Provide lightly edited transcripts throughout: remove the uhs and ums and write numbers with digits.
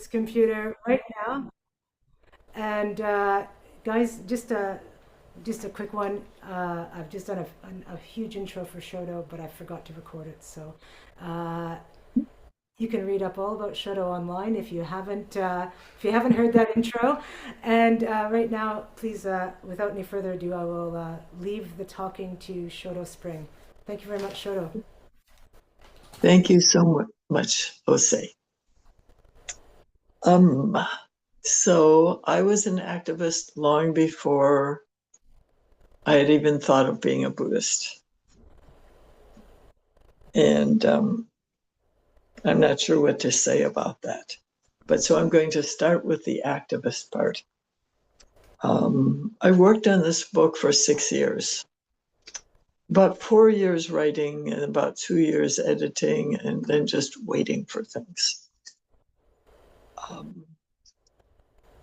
computer right now. And guys, just a quick one. I've just done a huge intro for Shodo, but I forgot to record it. So uh, you can read up all about Shodo online if you haven't heard that intro. And right now, please, without any further ado, I will leave the talking to Shodo Spring. Thank you very much, Shodo. Thank you so much, Jose. Um, so I was an activist long before I had even thought of being a Buddhist. And I'm not sure what to say about that. But so I'm going to start with the activist part. I worked on this book for 6 years, about 4 years writing and about 2 years editing, and then just waiting for things.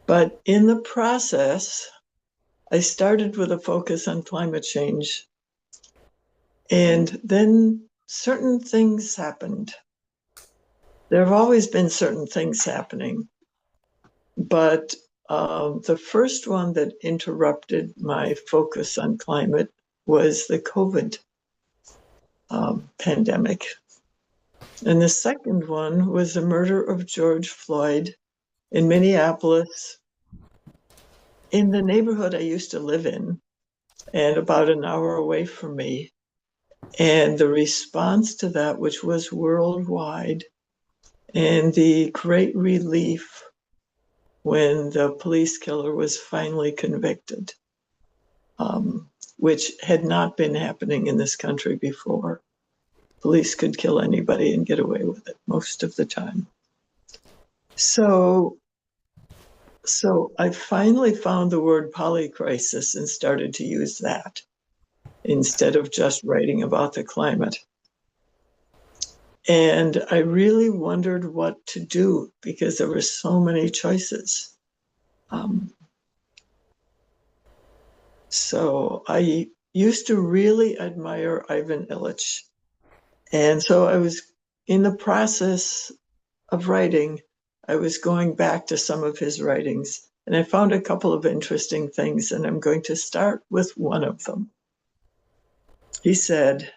But in the process, I started with a focus on climate change, and then certain things happened. There have always been certain things happening, but the first one that interrupted my focus on climate was the COVID pandemic. And the second one was the murder of George Floyd in Minneapolis, in the neighborhood I used to live in, and about an hour away from me. And the response to that, which was worldwide, and the great relief when the police killer was finally convicted, which had not been happening in this country before. Police could kill anybody and get away with it most of the time. So I finally found the word polycrisis and started to use that instead of just writing about the climate. And I really wondered what to do because there were so many choices. So I used to really admire Ivan Illich. And so I was in the process of writing, I was going back to some of his writings, and I found a couple of interesting things, and I'm going to start with one of them. He said,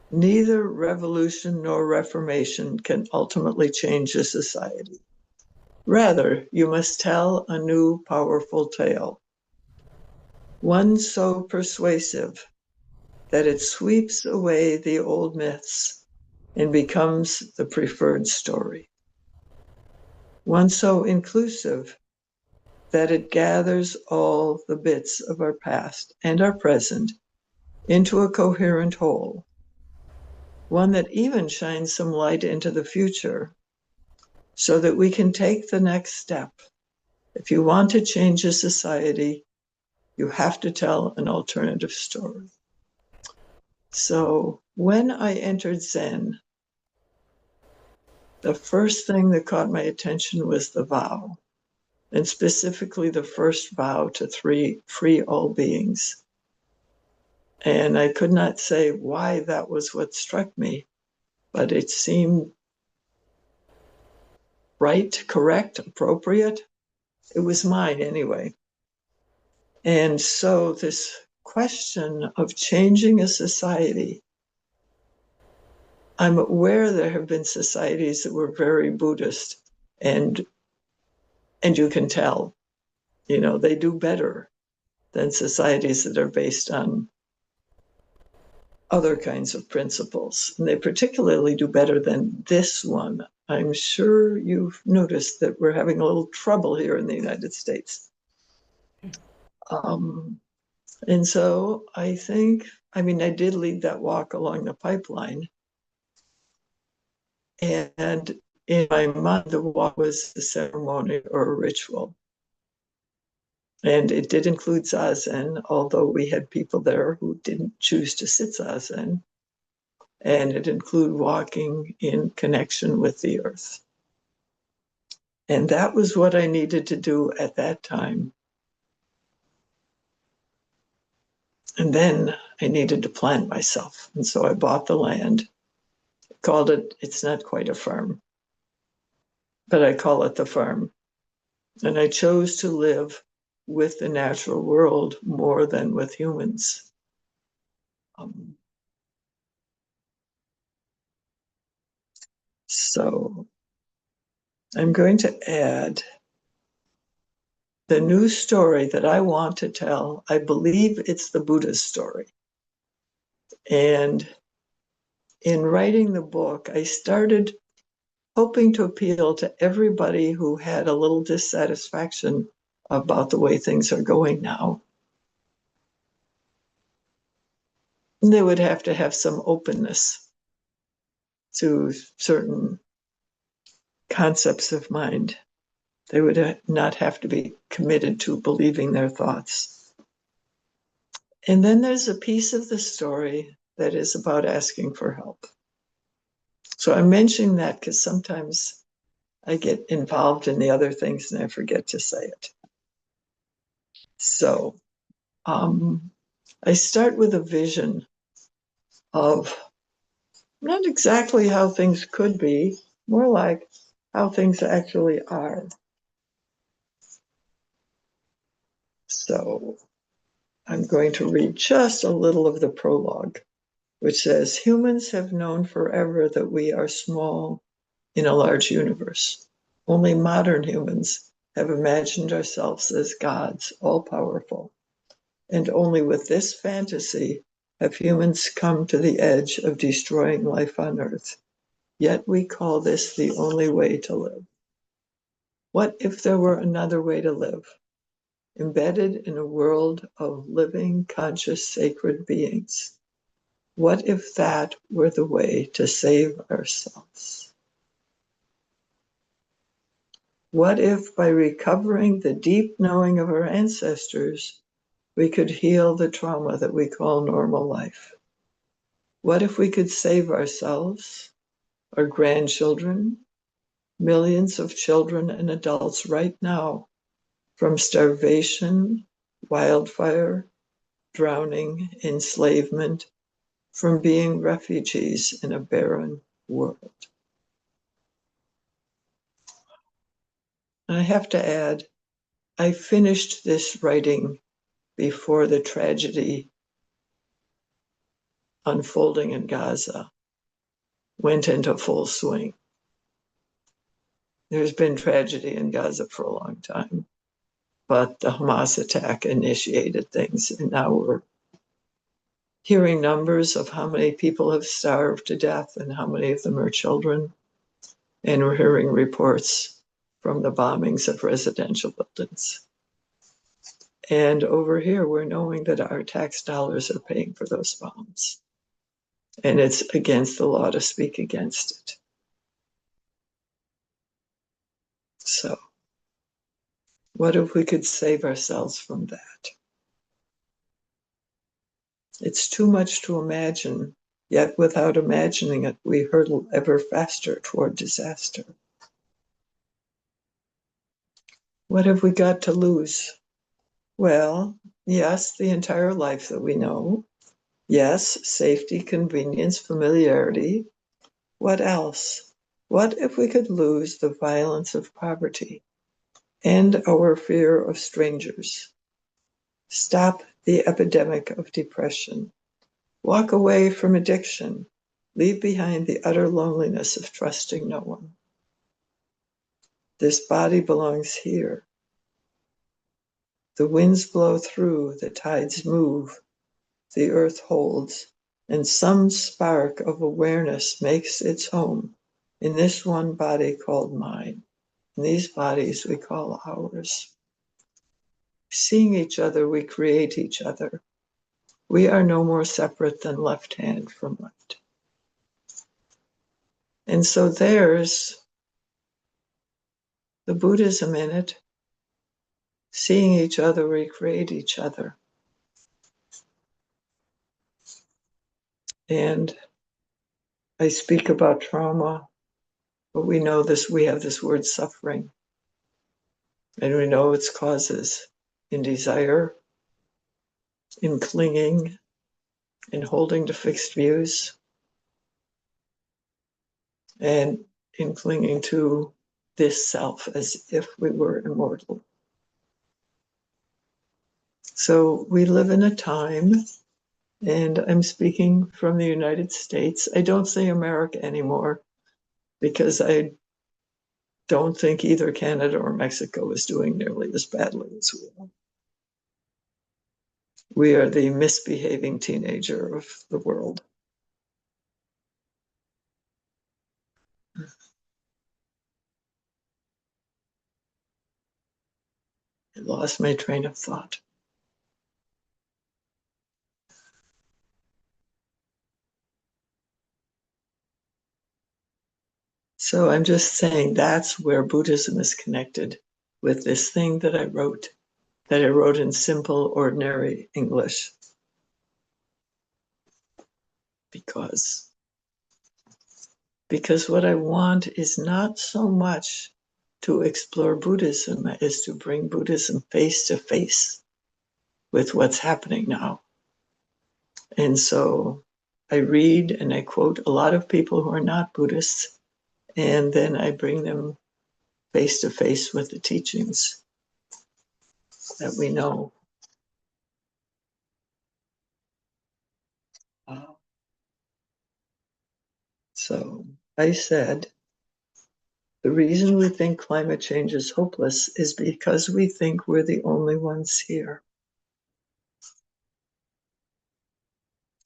"Neither revolution nor reformation can ultimately change a society. Rather, you must tell a new, powerful tale, one so persuasive that it sweeps away the old myths and becomes the preferred story. One so inclusive that it gathers all the bits of our past and our present into a coherent whole. One that even shines some light into the future so that we can take the next step. If you want to change a society, you have to tell an alternative story." So when I entered Zen, the first thing that caught my attention was the vow, and specifically the first vow to free all beings. And I could not say why that was what struck me, but it seemed right, correct, appropriate. It was mine anyway. And so this question of changing a society, I'm aware there have been societies that were very Buddhist, and you can tell, they do better than societies that are based on other kinds of principles. And they particularly do better than this one. I'm sure you've noticed that we're having a little trouble here in the United States. And so I did lead that walk along the pipeline. And in my mind, the walk was a ceremony or a ritual. And it did include Zazen, although we had people there who didn't choose to sit Zazen. And it included walking in connection with the earth. And that was what I needed to do at that time. And then I needed to plant myself. And so I bought the land, called it, it's not quite a farm. but I call it the farm. And I chose to live with the natural world more than with humans. Um, so I'm going to add the new story that I want to tell. I believe it's the Buddha's story. And in writing the book, I started hoping to appeal to everybody who had a little dissatisfaction about the way things are going now. And they would have to have some openness to certain concepts of mind. They would not have to be committed to believing their thoughts. And then there's a piece of the story that is about asking for help. So I'm mentioning that because sometimes I get involved in the other things and I forget to say it. So I start with a vision of not exactly how things could be, more like how things actually are. So I'm going to read just a little of the prologue, which says, humans have known forever that we are small in a large universe. Only modern humans have imagined ourselves as gods, all powerful. And only with this fantasy have humans come to the edge of destroying life on Earth. Yet we call this the only way to live. What if there were another way to live, embedded in a world of living, conscious, sacred beings? What if that were the way to save ourselves? What if by recovering the deep knowing of our ancestors, we could heal the trauma that we call normal life? What if we could save ourselves, our grandchildren, millions of children and adults right now from starvation, wildfire, drowning, enslavement, from being refugees in a barren world? I have to add, I finished this writing before the tragedy unfolding in Gaza went into full swing. There's been tragedy in Gaza for a long time, but the Hamas attack initiated things, and now we're hearing numbers of how many people have starved to death and how many of them are children. And we're hearing reports from the bombings of residential buildings. And over here, we're knowing that our tax dollars are paying for those bombs. And it's against the law to speak against it. So, what if we could save ourselves from that? It's too much to imagine, yet without imagining it, we hurtle ever faster toward disaster. What have we got to lose? Well, yes, the entire life that we know. Yes, safety, convenience, familiarity. What else? What if we could lose the violence of poverty and our fear of strangers? Stop the epidemic of depression. Walk away from addiction. Leave behind the utter loneliness of trusting no one. This body belongs here. The winds blow through, the tides move, the earth holds, and some spark of awareness makes its home in this one body called mine. And these bodies we call ours. Seeing each other, we create each other. We are no more separate than left hand from left. And so there's the Buddhism in it. Seeing each other, we create each other. And I speak about trauma, but we know this, we have this word suffering. And we know its causes in desire, in clinging, in holding to fixed views, and in clinging to this self as if we were immortal. So we live in a time, and I'm speaking from the United States. I don't say America anymore because I don't think either Canada or Mexico is doing nearly as badly as we are. We are the misbehaving teenager of the world. I lost my train of thought. So I'm just saying that's where Buddhism is connected with this thing that I wrote in simple, ordinary English. Because what I want is not so much to explore Buddhism as to bring Buddhism face to face with what's happening now. And so I read and I quote a lot of people who are not Buddhists, and then I bring them face to face with the teachings that we know. So I said, the reason we think climate change is hopeless is because we think we're the only ones here.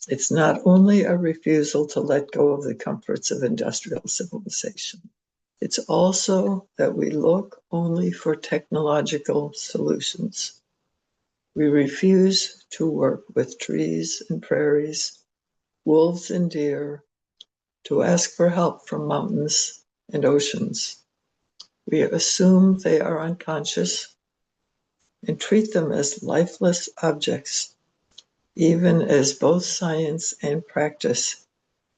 It's not only a refusal to let go of the comforts of industrial civilization. It's also that we look only for technological solutions. We refuse to work with trees and prairies, wolves and deer, to ask for help from mountains and oceans. We assume they are unconscious and treat them as lifeless objects, even as both science and practice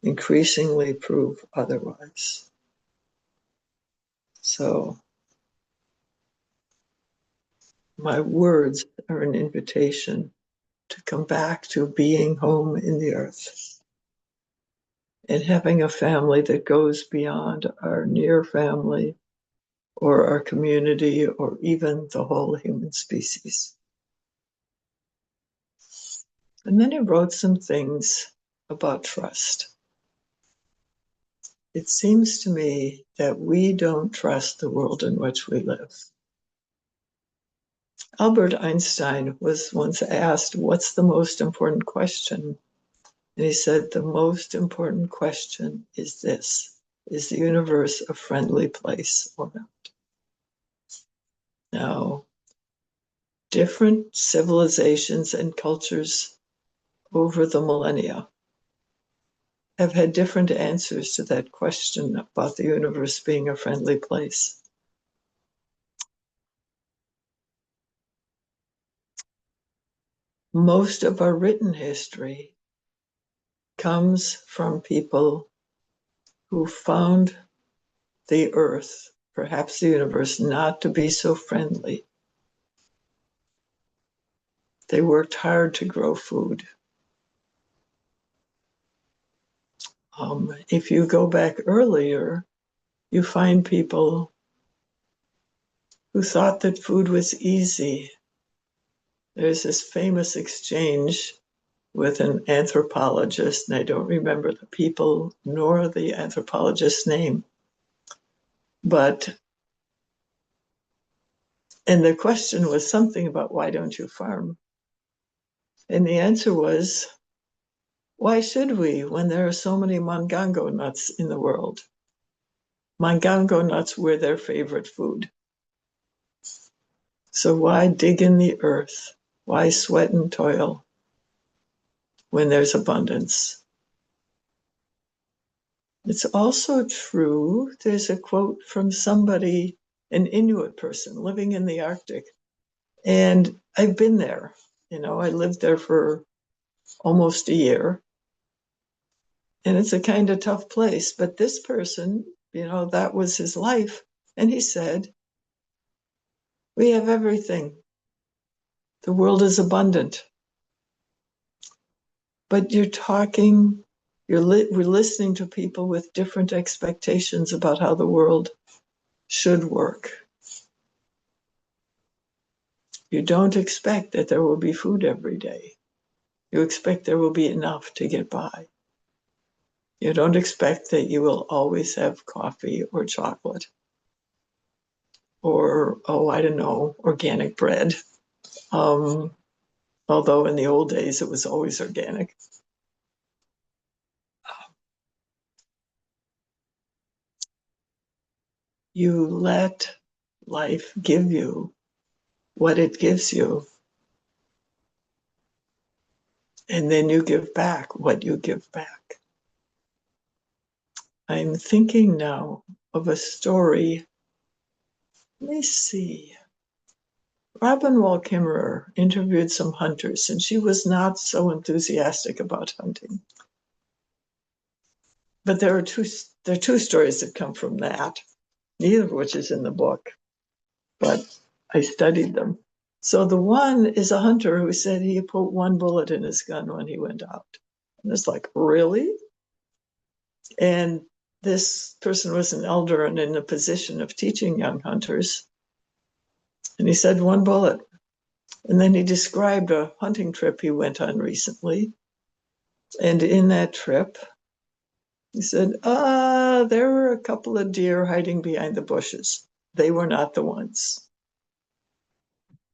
increasingly prove otherwise. So my words are an invitation to come back to being home in the earth and having a family that goes beyond our near family or our community or even the whole human species. And then he wrote some things about trust. It seems to me that we don't trust the world in which we live. Albert Einstein was once asked, what's the most important question? And he said, the most important question is this: is the universe a friendly place or not? Now, different civilizations and cultures over the millennia have had different answers to that question about the universe being a friendly place. Most of our written history comes from people who found the earth, perhaps the universe, not to be so friendly. They worked hard to grow food. If you go back earlier, you find people who thought that food was easy. There's this famous exchange with an anthropologist, and I don't remember the people nor the anthropologist's name. And the question was something about, why don't you farm? And the answer was, why should we when there are so many mangango nuts in the world? Mangango nuts were their favorite food. So why dig in the earth? Why sweat and toil when there's abundance? It's also true, there's a quote from somebody, an Inuit person living in the Arctic, and I've been there. I lived there for almost a year, and it's a kind of tough place. But this person, that was his life, and he said, we have everything. The world is abundant. But we're listening to people with different expectations about how the world should work. You don't expect that there will be food every day. You expect there will be enough to get by. You don't expect that you will always have coffee or chocolate or, oh, I don't know, organic bread. Although in the old days it was always organic. You let life give you what it gives you, and then you give back what you give back. I'm thinking now of a story. Let me see. Robin Wall Kimmerer interviewed some hunters, and she was not so enthusiastic about hunting. But there are two stories that come from that, neither of which is in the book, but I studied them. So the one is a hunter who said he put one bullet in his gun when he went out. And it's like, really? And this person was an elder and in a position of teaching young hunters. And he said one bullet. And then he described a hunting trip he went on recently. And in that trip, he said, there were a couple of deer hiding behind the bushes. They were not the ones.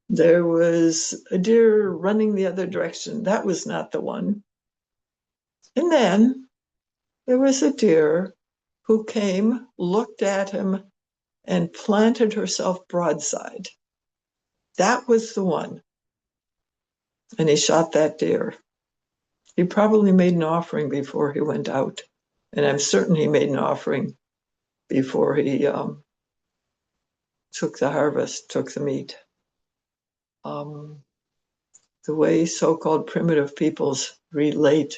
There was a deer running the other direction. That was not the one. And then there was a deer who came, looked at him, and planted herself broadside. That was the one. And he shot that deer. He probably made an offering before he went out. And I'm certain he made an offering before he took the harvest, took the meat. The way so-called primitive peoples relate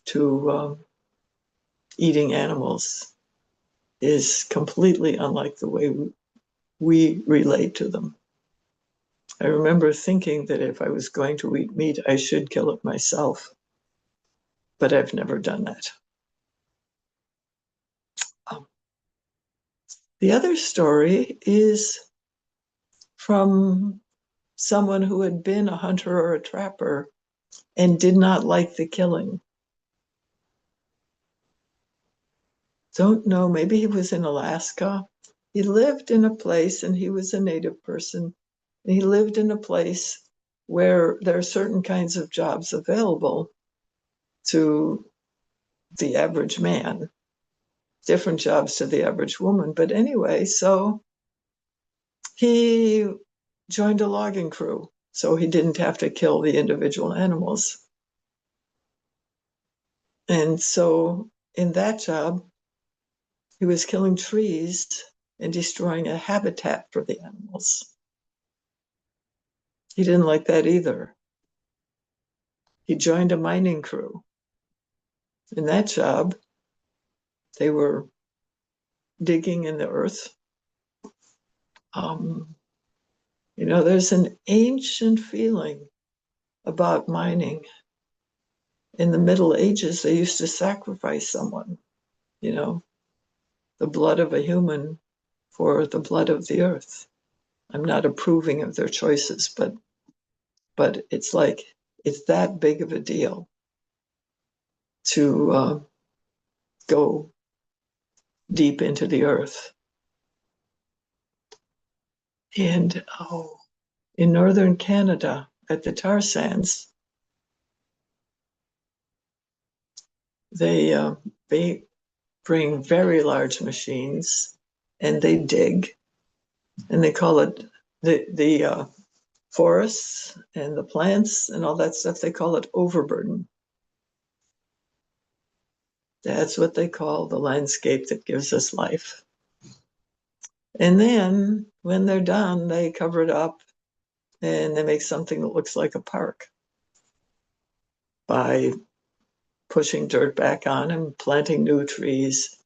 to eating animals is completely unlike the way we relate to them. I remember thinking that if I was going to eat meat, I should kill it myself, but I've never done that. The other story is from someone who had been a hunter or a trapper and did not like the killing. Don't know, maybe he was in Alaska. He lived in a place, and he was a native person, and he lived in a place where there are certain kinds of jobs available to the average man, different jobs to the average woman. But anyway, so he joined a logging crew, so he didn't have to kill the individual animals. And so in that job, he was killing trees and destroying a habitat for the animals. He didn't like that either. He joined a mining crew. In that job, they were digging in the earth. There's an ancient feeling about mining. In the Middle Ages, they used to sacrifice someone, the blood of a human for the blood of the earth. I'm not approving of their choices, but it's like, it's that big of a deal to go deep into the earth. And in northern Canada, at the tar sands, they bring very large machines and they dig, and they call it the forests and the plants and all that stuff, they call it overburden. That's what they call the landscape that gives us life. And then when they're done, they cover it up and they make something that looks like a park by pushing dirt back on and planting new trees.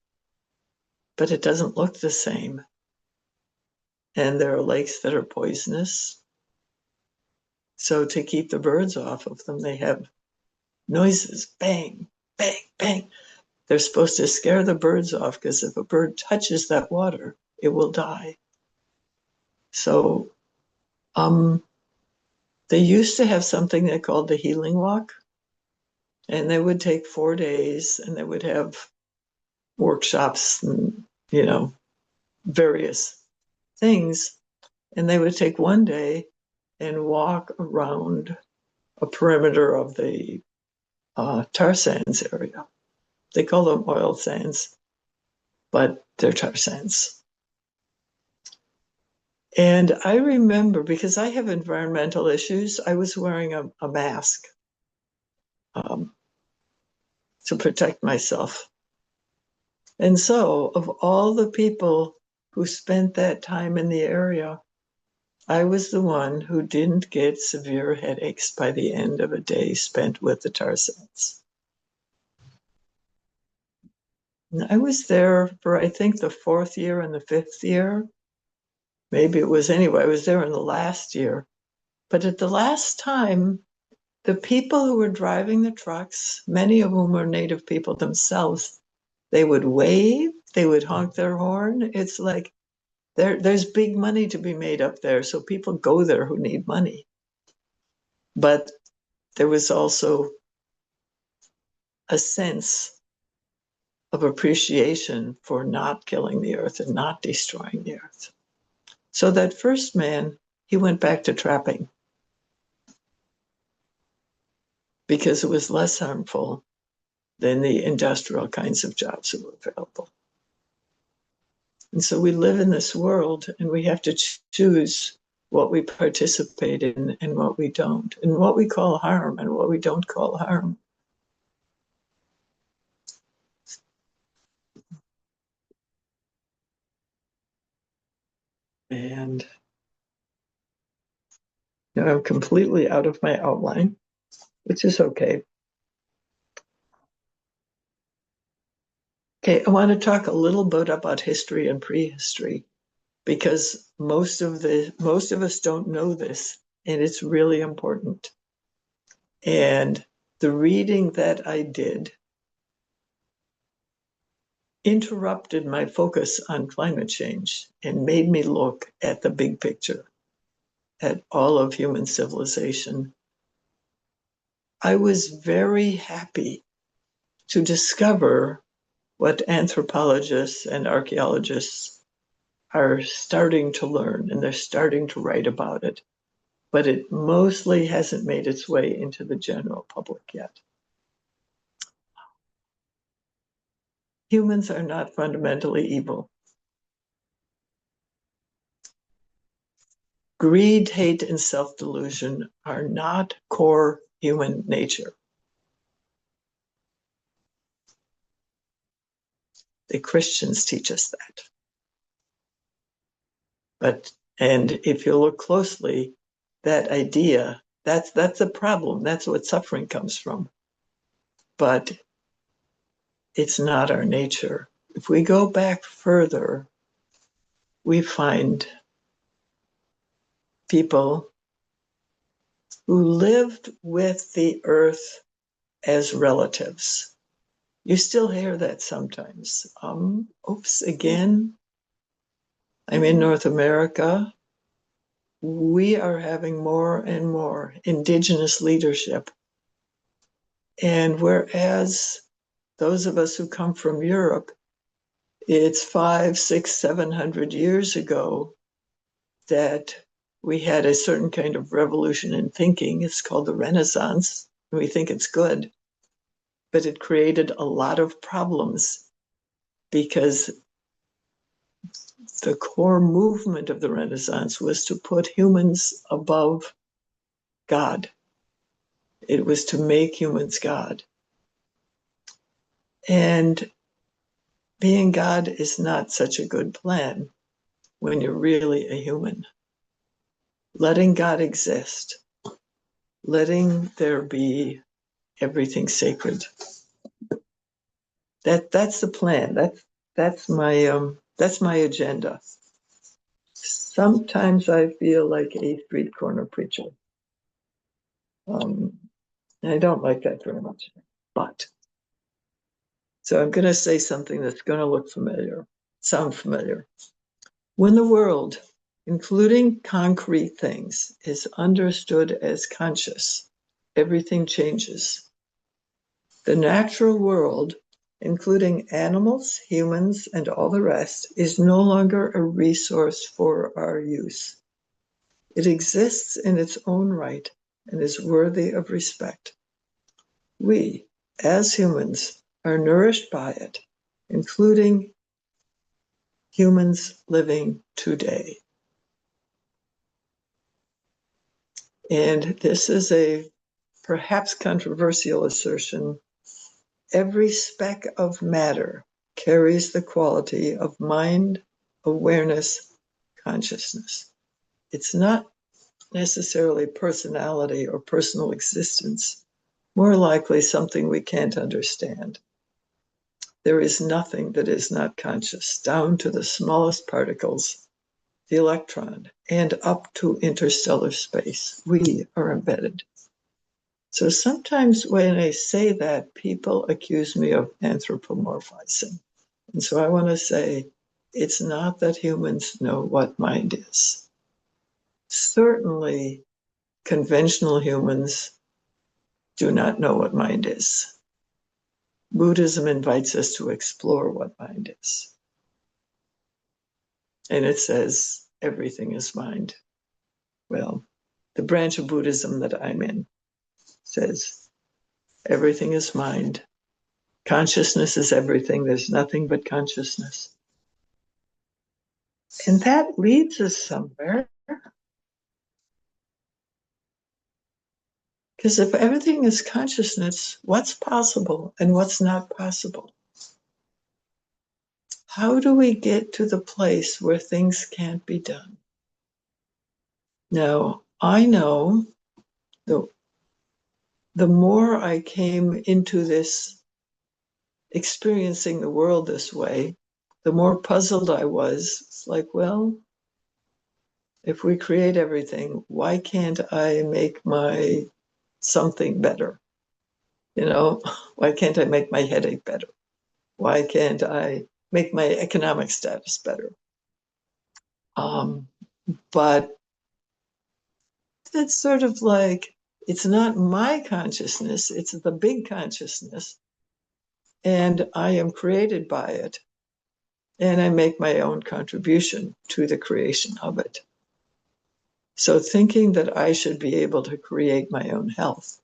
But it doesn't look the same. And there are lakes that are poisonous. So to keep the birds off of them, they have noises, bang, bang, bang. They're supposed to scare the birds off, because if a bird touches that water, it will die. So they used to have something they called the healing walk, and they would take 4 days, and they would have workshops and, various things. And they would take one day and walk around a perimeter of the tar sands area. They call them oil sands, but they're tar sands. And I remember, because I have environmental issues, I was wearing a mask um, to protect myself. And so, of all the people who spent that time in the area, I was the one who didn't get severe headaches by the end of a day spent with the tar sands. And I was there for, I think, the 4th year and the 5th year. Maybe it was anyway, I was there in the last year. But at the last time, the people who were driving the trucks, many of whom were Native people themselves, they would wave, they would honk their horn. It's like there's big money to be made up there. So people go there who need money. But there was also a sense of appreciation for not killing the earth and not destroying the earth. So that first man, he went back to trapping because it was less harmful than the industrial kinds of jobs that were available. And so we live in this world, and we have to choose what we participate in and what we don't, and what we call harm and what we don't call harm. And now I'm completely out of my outline, which is okay. Okay, I want to talk a little bit about history and prehistory, because most of us don't know this, and it's really important. And the reading that I did interrupted my focus on climate change and made me look at the big picture, at all of human civilization. I was very happy to discover what anthropologists and archaeologists are starting to learn, and they're starting to write about it, but it mostly hasn't made its way into the general public yet. Humans are not fundamentally evil. Greed, hate, and self-delusion are not core human nature. The Christians teach us that. And if you look closely, that idea, that's a problem. That's what suffering comes from. But it's not our nature. If we go back further, we find people who lived with the earth as relatives. You still hear that sometimes. Again, I'm in North America. We are having more and more indigenous leadership. And whereas those of us who come from Europe, it's 500, 600, 700 years ago that we had a certain kind of revolution in thinking. It's called the Renaissance, and we think it's good. But it created a lot of problems because the core movement of the Renaissance was to put humans above God. It was to make humans God. And being God is not such a good plan when you're really a human. Letting God exist, letting there be everything sacred. That's the plan. That's my agenda. Sometimes I feel like a street corner preacher. I don't like that very much. But so I'm going to say something that's going to look familiar, sound familiar. When the world, including concrete things, is understood as conscious, everything changes. The natural world, including animals, humans, and all the rest, is no longer a resource for our use. It exists in its own right and is worthy of respect. We, as humans, are nourished by it, including humans living today. And this is a perhaps controversial assertion. Every speck of matter carries the quality of mind, awareness, consciousness. It's not necessarily personality or personal existence, more likely something we can't understand. There is nothing that is not conscious, down to the smallest particles, the electron, and up to interstellar space. We are embedded. So sometimes when I say that, people accuse me of anthropomorphizing. And so I want to say, it's not that humans know what mind is. Certainly, conventional humans do not know what mind is. Buddhism invites us to explore what mind is. And it says everything is mind. Well, the branch of Buddhism that I'm in says everything is mind. Consciousness is everything. There's nothing but consciousness. And that leads us somewhere. Because if everything is consciousness, what's possible and what's not possible? How do we get to the place where things can't be done? Now, I know the more I came into this, experiencing the world this way, the more puzzled I was. It's like, well, if we create everything, why can't I make my something better? You know, why can't I make my headache better? Why can't I make my economic status better? But it's sort of like, it's not my consciousness, it's the big consciousness. And I am created by it. And I make my own contribution to the creation of it. So thinking that I should be able to create my own health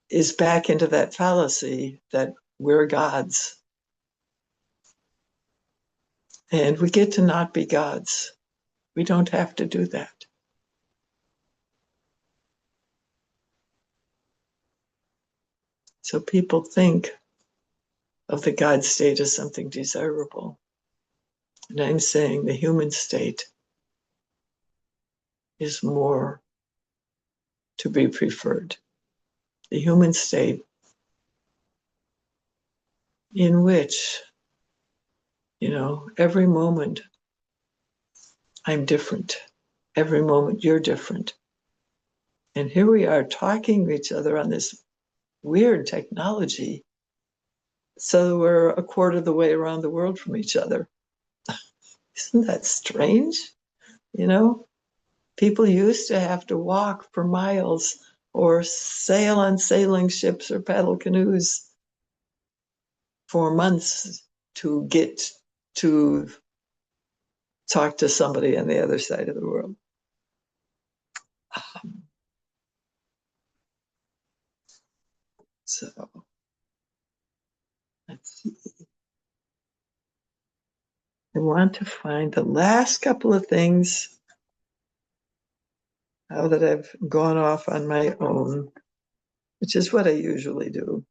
is back into that fallacy that we're gods. And we get to not be gods. We don't have to do that. So people think of the God state as something desirable. And I'm saying the human state is more to be preferred. The human state in which, every moment I'm different. Every moment you're different. And here we are talking to each other on this weird technology. So we're a quarter of the way around the world from each other. Isn't that strange? People used to have to walk for miles or sail on sailing ships or paddle canoes for months to get to talk to somebody on the other side of the world. So let's see. I want to find the last couple of things now that I've gone off on my own, which is what I usually do.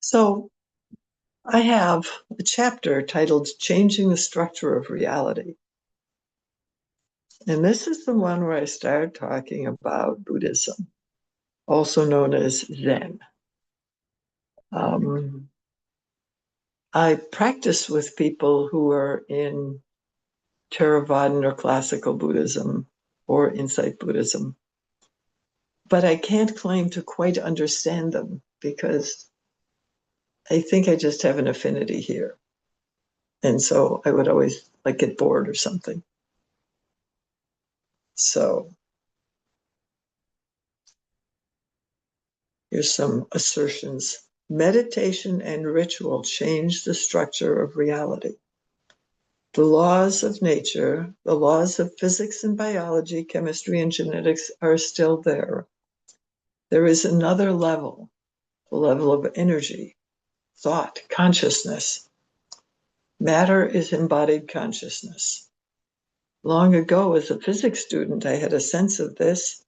So I have a chapter titled Changing the Structure of Reality. And this is the one where I start talking about Buddhism, also known as Zen. I practice with people who are in Theravadan or classical Buddhism or Insight Buddhism. But I can't claim to quite understand them because I think I just have an affinity here. And so I would always get bored or something. So here's some assertions. Meditation and ritual change the structure of reality. The laws of nature, the laws of physics and biology, chemistry and genetics are still there. There is another level, the level of energy, thought, consciousness. Matter is embodied consciousness. Long ago, as a physics student, I had a sense of this.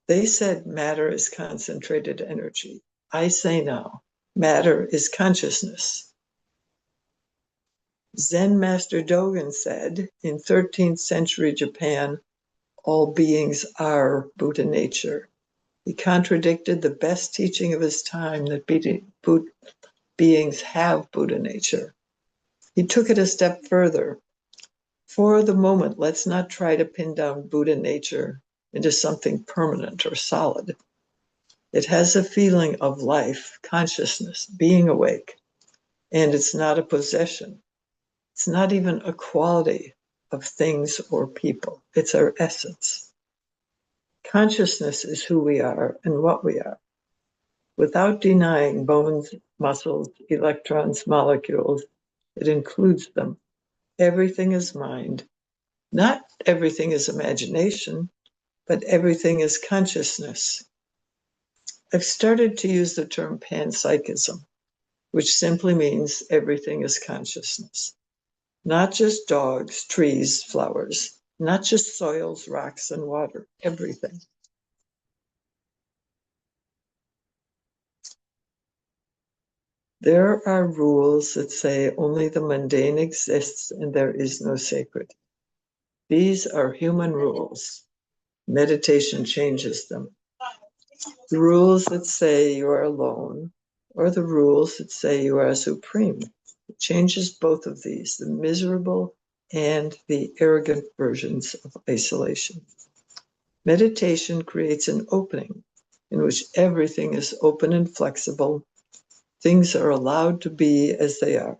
They said matter is concentrated energy. I say now, matter is consciousness. Zen Master Dogen said in 13th century Japan, all beings are Buddha nature. He contradicted the best teaching of his time that beings have Buddha nature. He took it a step further. For the moment, let's not try to pin down Buddha nature into something permanent or solid. It has a feeling of life, consciousness, being awake, and it's not a possession. It's not even a quality of things or people. It's our essence. Consciousness is who we are and what we are, without denying bones, muscles, electrons, molecules. It includes them. Everything is mind. Not everything is imagination, but everything is consciousness. I've started to use the term panpsychism, which simply means everything is consciousness. Not just dogs, trees, flowers, not just soils, rocks, and water, everything. There are rules that say only the mundane exists and there is no sacred. These are human rules. Meditation changes them. The rules that say you are alone, or the rules that say you are supreme. It changes both of these, the miserable and the arrogant versions of isolation. Meditation creates an opening in which everything is open and flexible. Things are allowed to be as they are.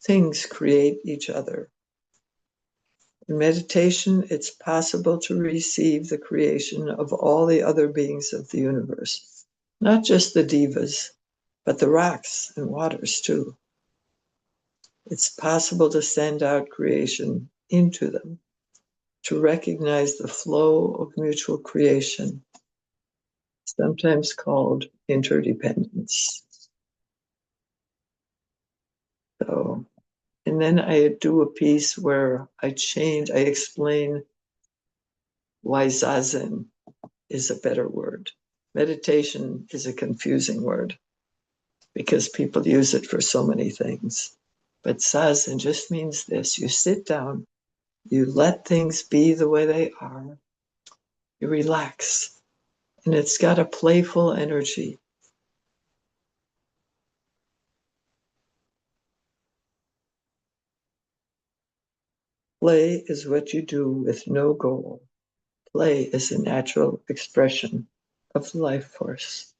Things create each other. In meditation, it's possible to receive the creation of all the other beings of the universe, not just the divas, but the rocks and waters too. It's possible to send out creation into them, to recognize the flow of mutual creation, sometimes called interdependence. So, and then I do a piece where I explain why Zazen is a better word. Meditation is a confusing word because people use it for so many things. But Zazen just means this. You sit down, you let things be the way they are, you relax, and it's got a playful energy. Play is what you do with no goal. Play is a natural expression of life force.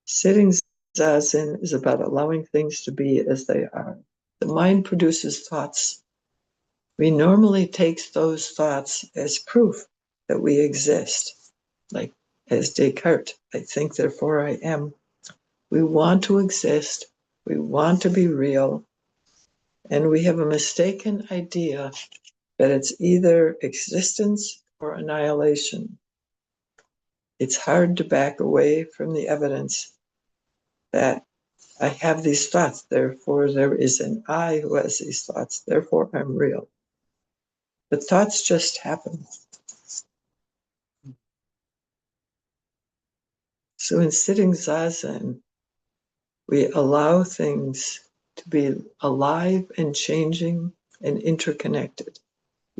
Sitting Zazen is about allowing things to be as they are. The mind produces thoughts. We normally take those thoughts as proof that we exist. Like as Descartes, I think, therefore I am. We want to exist. We want to be real. And we have a mistaken idea that it's either existence or annihilation. It's hard to back away from the evidence that I have these thoughts, therefore there is an I who has these thoughts, therefore I'm real. But thoughts just happen. So in sitting Zazen, we allow things to be alive and changing and interconnected.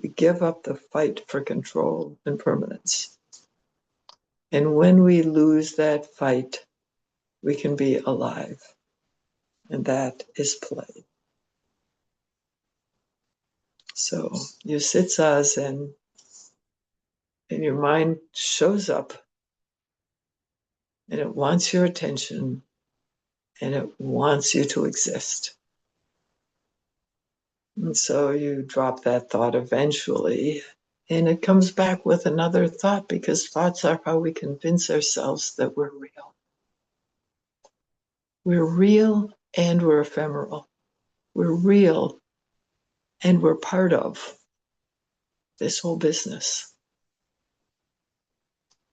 We give up the fight for control and permanence. And when we lose that fight, we can be alive. and that is play. So you sit zazen, and your mind shows up, and it wants your attention, and it wants you to exist. And so you drop that thought eventually, and it comes back with another thought, because thoughts are how we convince ourselves that we're real. We're real and we're ephemeral. We're real and we're part of this whole business.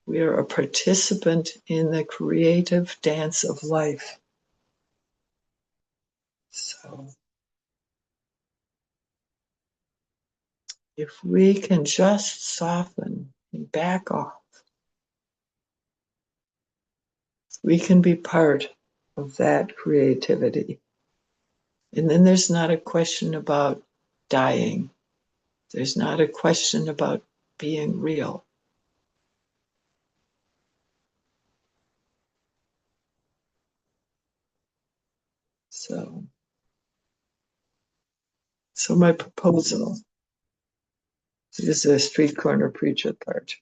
We are a participant in the creative dance of life. So if we can just soften and back off, we can be part of that creativity. And then there's not a question about dying. There's not a question about being real. So my proposal is the street corner preacher part.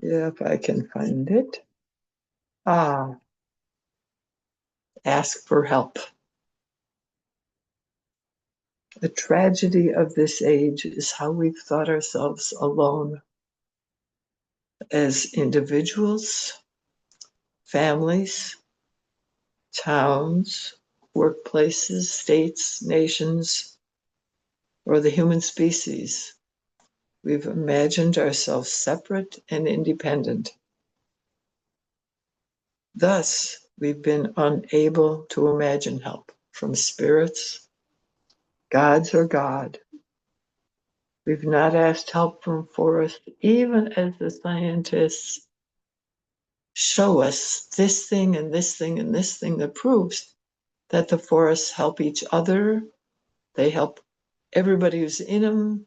Yeah, if I can find it. Ask for help. The tragedy of this age is how we've thought ourselves alone as individuals, families, towns, workplaces, states, nations, or the human species. We've imagined ourselves separate and independent. Thus, we've been unable to imagine help from spirits, gods, or God. We've not asked help from forests, even as the scientists show us this thing and this thing and this thing that proves that the forests help each other. They help everybody who's in them.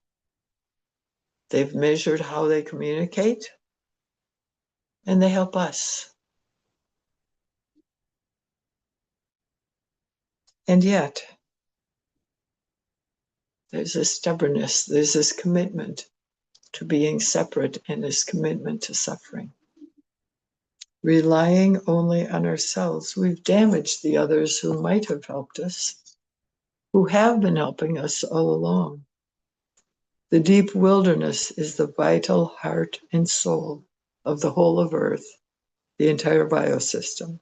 They've measured how they communicate, and they help us. And yet, there's this stubbornness, there's this commitment to being separate, and this commitment to suffering. Relying only on ourselves, we've damaged the others who might have helped us, who have been helping us all along. The deep wilderness is the vital heart and soul of the whole of Earth, the entire biosystem.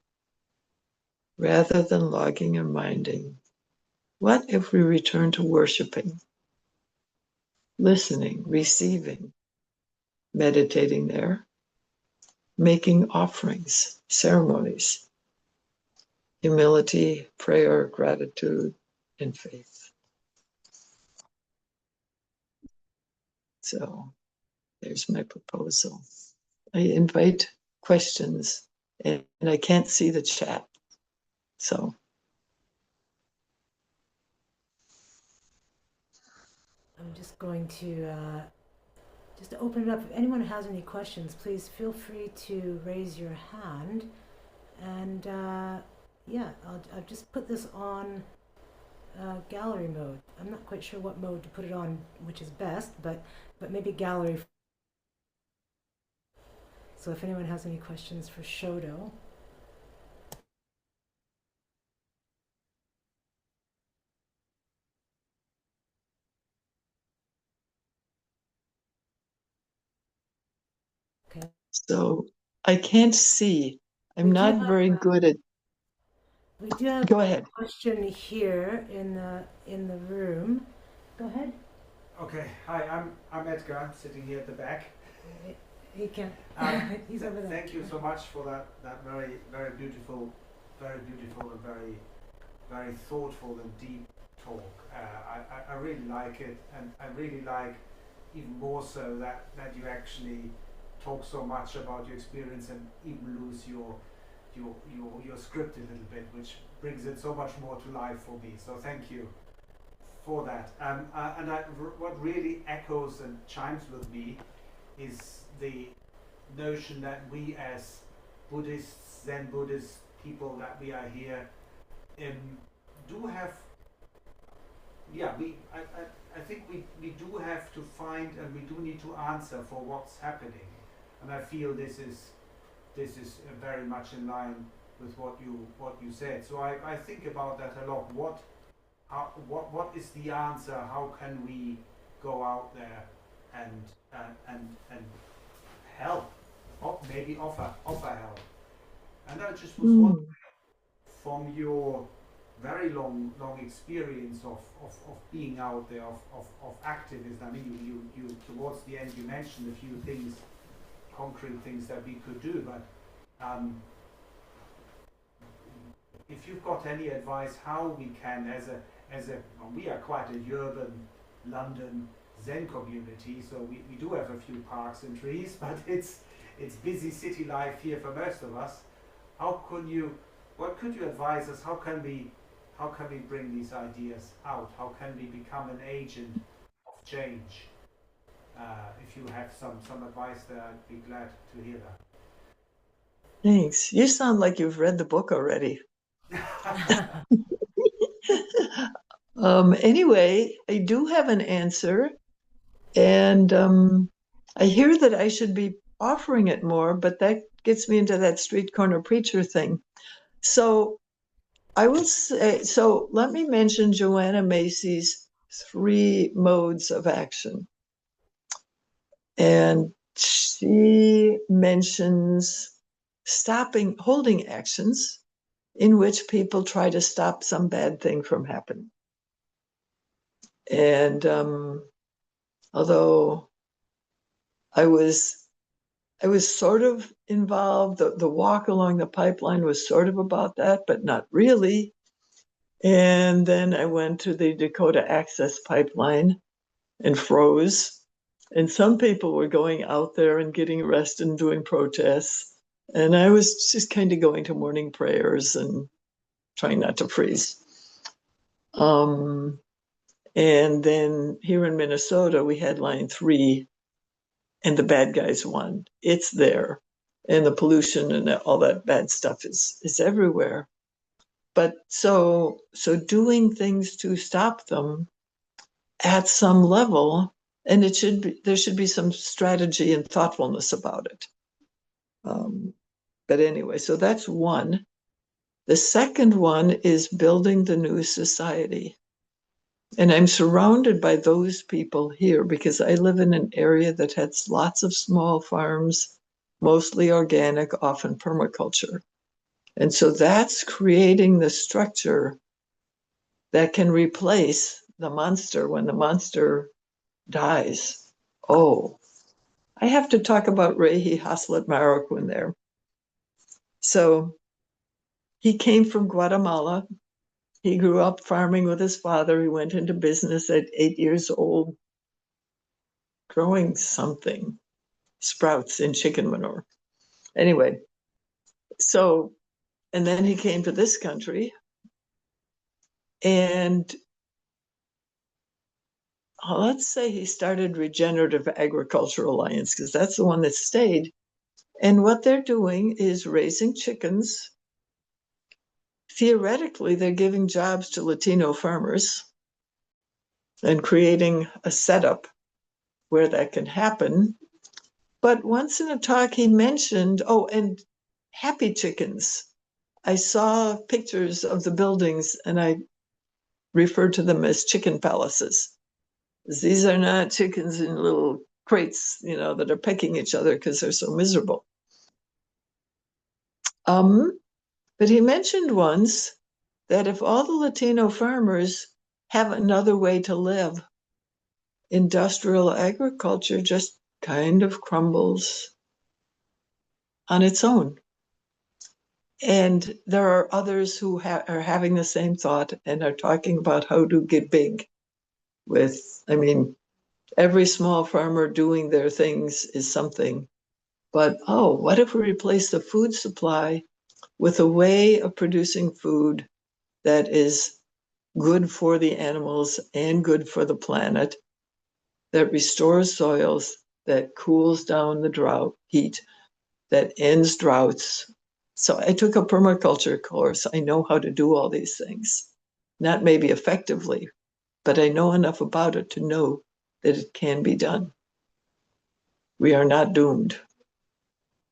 Rather than logging and minding, what if we return to worshiping, listening, receiving, meditating there, making offerings, ceremonies, humility, prayer, gratitude, and faith? So there's my proposal. I invite questions, and I can't see the chat. So I'm just going to just open it up. If anyone has any questions, please feel free to raise your hand. And yeah, I'll just put this on gallery mode. I'm not quite sure what mode to put it on, which is best, but maybe gallery. So if anyone has any questions for Shodo. Okay. So I can't see. I'm We do not have very good at. we do have Go a ahead. question here in the room. Go ahead. Okay, hi, I'm Edgar. I'm sitting here at the back. He can't. He's over there. Thank you so much for that very beautiful and very thoughtful and deep talk. I really like it, and I really like even more so that you actually talk so much about your experience and even lose your script a little bit, which brings it so much more to life for me. So thank you for that. What really echoes and chimes with me is the notion that we as Buddhists, Zen Buddhists, people that we are here do have, yeah, I think we do have to find, and we do need to answer for what's happening. And I feel this is very much in line with what you said. So I think about that a lot. What is the answer? How can we go out there and help? Maybe offer help. And I just was wondering, from your very long experience of being out there, of activism. I mean, you towards the end you mentioned a few things, concrete things that we could do, but if you've got any advice how we can, we are quite a urban London Zen community, so we do have a few parks and trees, but it's busy city life here for most of us. What could you advise us? How can we bring these ideas out? How can we become an agent of change? If you have some advice there, I'd be glad to hear that. Thanks. You sound like you've read the book already. Anyway, I do have an answer, and I hear that I should be offering it more, but that gets me into that street corner preacher thing. So I will say, so let me mention Joanna Macy's 3 modes of action. And she mentions holding actions in which people try to stop some bad thing from happening. And although I was sort of involved, the walk along the pipeline was sort of about that, but not really. And then I went to the Dakota Access Pipeline and froze. And some people were going out there and getting arrested and doing protests. And I was just kind of going to morning prayers and trying not to freeze. And then here in Minnesota, we had line 3, and the bad guys won. It's there. And the pollution and all that bad stuff is everywhere. But so doing things to stop them at some level, and there should be some strategy and thoughtfulness about it. But anyway, so that's one. The second one is building the new society. And I'm surrounded by those people here because I live in an area that has lots of small farms, mostly organic, often permaculture. And so that's creating the structure that can replace the monster when the monster dies. Oh, I have to talk about Rehi Haslet Marroquin there. So he came from Guatemala. He grew up farming with his father. He went into business at 8 years old, growing something, sprouts in chicken manure. Anyway, and then he came to this country, and let's say he started Regenerative Agriculture Alliance, because that's the one that stayed. And what they're doing is raising chickens. Theoretically, they're giving jobs to Latino farmers and creating a setup where that can happen. But once in a talk, he mentioned, and happy chickens. I saw pictures of the buildings, and I referred to them as chicken palaces. These are not chickens in little crates, that are pecking each other because they're so miserable. But he mentioned once that if all the Latino farmers have another way to live, industrial agriculture just kind of crumbles on its own. And there are others who are having the same thought and are talking about how to get big every small farmer doing their things is something. But, what if we replace the food supply with a way of producing food that is good for the animals and good for the planet, that restores soils, that cools down the heat, that ends droughts, So I took a permaculture course. I know how to do all these things, not maybe effectively, but I know enough about it to know that it can be done. We are not doomed,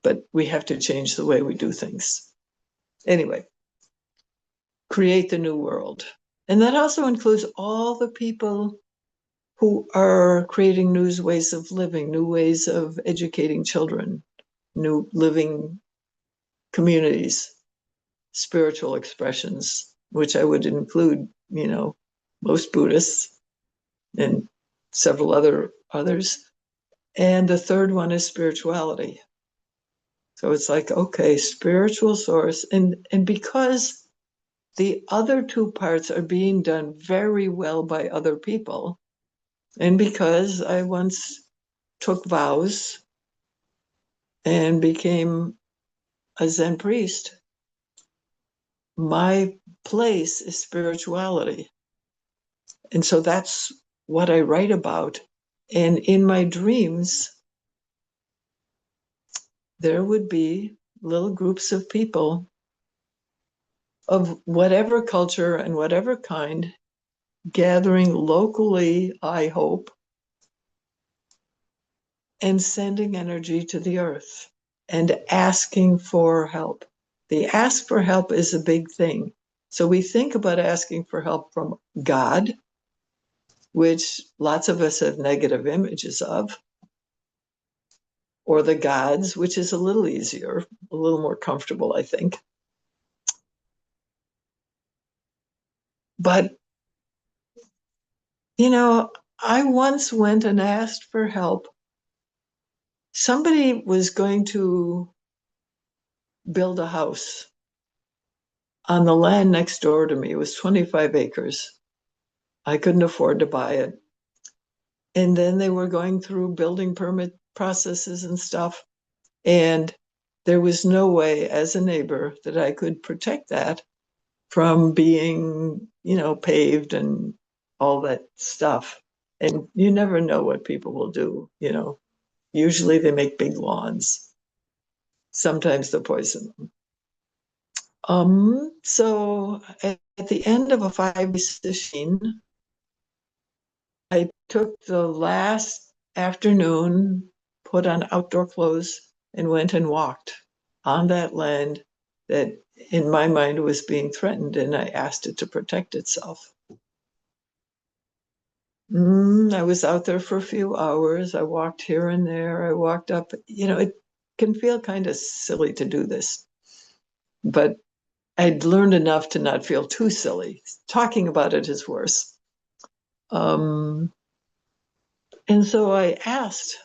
but we have to change the way we do things. Anyway, create the new world. And that also includes all the people who are creating new ways of living, new ways of educating children, new living communities, spiritual expressions, which I would include, most Buddhists and several others. And the third one is spirituality. So it's like, okay, spiritual source. And because the other two parts are being done very well by other people, and because I once took vows and became a Zen priest, my place is spirituality. And so that's what I write about. And in my dreams, there would be little groups of people of whatever culture and whatever kind gathering locally, I hope, and sending energy to the earth and asking for help. The ask for help is a big thing. So we think about asking for help from God, which lots of us have negative images of, or the gods, which is a little easier, a little more comfortable, I think. But, I once went and asked for help. Somebody was going to build a house on the land next door to me. It was 25 acres. I couldn't afford to buy it. And then they were going through building permit processes and stuff. And there was no way as a neighbor that I could protect that from being, paved and all that stuff. And you never know what people will do, Usually they make big lawns. Sometimes they'll poison them. So at the end of a 5-day session, I took the last afternoon, put on outdoor clothes, and went and walked on that land that in my mind was being threatened, and I asked it to protect itself. I was out there for a few hours. I walked here and there. I walked up. It can feel kind of silly to do this, but I'd learned enough to not feel too silly. Talking about it is worse. And so I asked,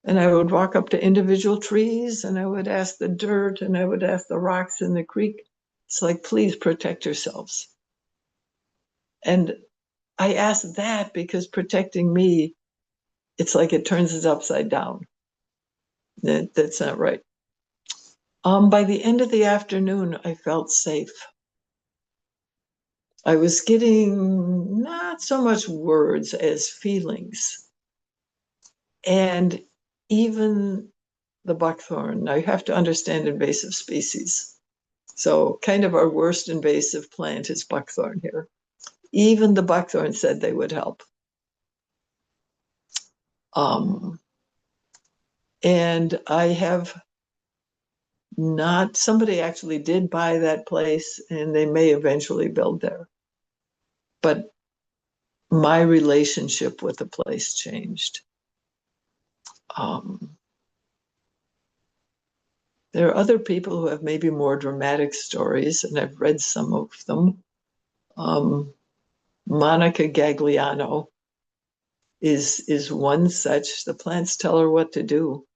and I would walk up to individual trees, and I would ask the dirt, and I would ask the rocks in the creek. It's like, please protect yourselves. And I asked that because protecting me, it's like it turns it upside down. That's not right. By the end of the afternoon, I felt safe. I was getting not so much words as feelings. And even the buckthorn, now you have to understand invasive species. So kind of our worst invasive plant is buckthorn here. Even the buckthorn said they would help. And I have not, somebody actually did buy that place and they may eventually build there. But my relationship with the place changed. There are other people who have maybe more dramatic stories, and I've read some of them. Monica Gagliano is one such. The plants tell her what to do.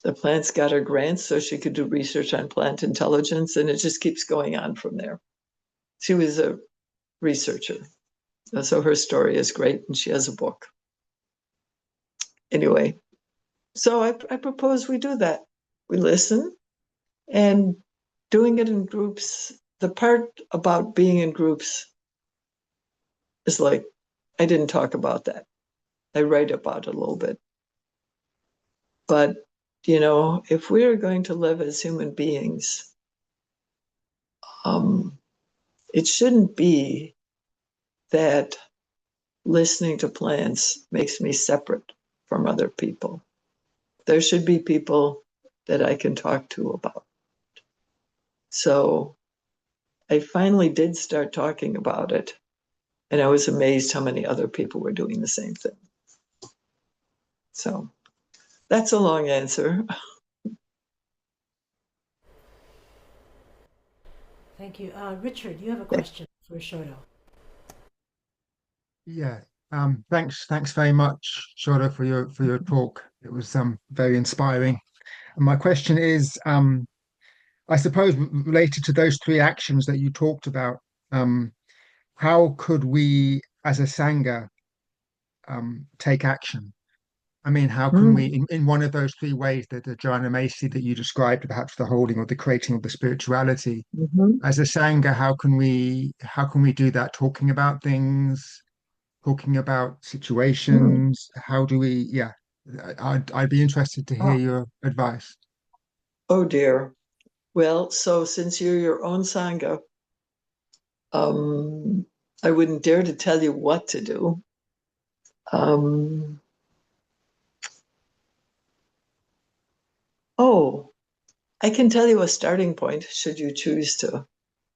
The plants got her grants so she could do research on plant intelligence, and it just keeps going on from there. She was a researcher, so her story is great, and she has a book. Anyway, so I propose we do that. We listen, and doing it in groups, the part about being in groups is like, I didn't talk about that. I write about it a little bit. But, if we are going to live as human beings, it shouldn't be that listening to plants makes me separate from other people. There should be people that I can talk to about. So I finally did start talking about it, and I was amazed how many other people were doing the same thing. So that's a long answer. Thank you. Richard, you have a question for Shodo. Yeah. Thanks very much, Shoda, for your talk. It was very inspiring. And my question is, I suppose related to those three actions that you talked about, how could we as a Sangha take action? I mean, how can we, Mm, in one of those three ways, the Jhana Macy that you described, perhaps the holding or the creating of the spirituality, mhm. as a Sangha, how can we do that? Talking about things, talking about Mm. situations. How do we, yeah, I'd be interested to hear Oh, your advice. oh dear. Well, so since you're your own Sangha, um, I wouldn't dare to tell you what to do. Um, oh, I can tell you a starting point should you choose to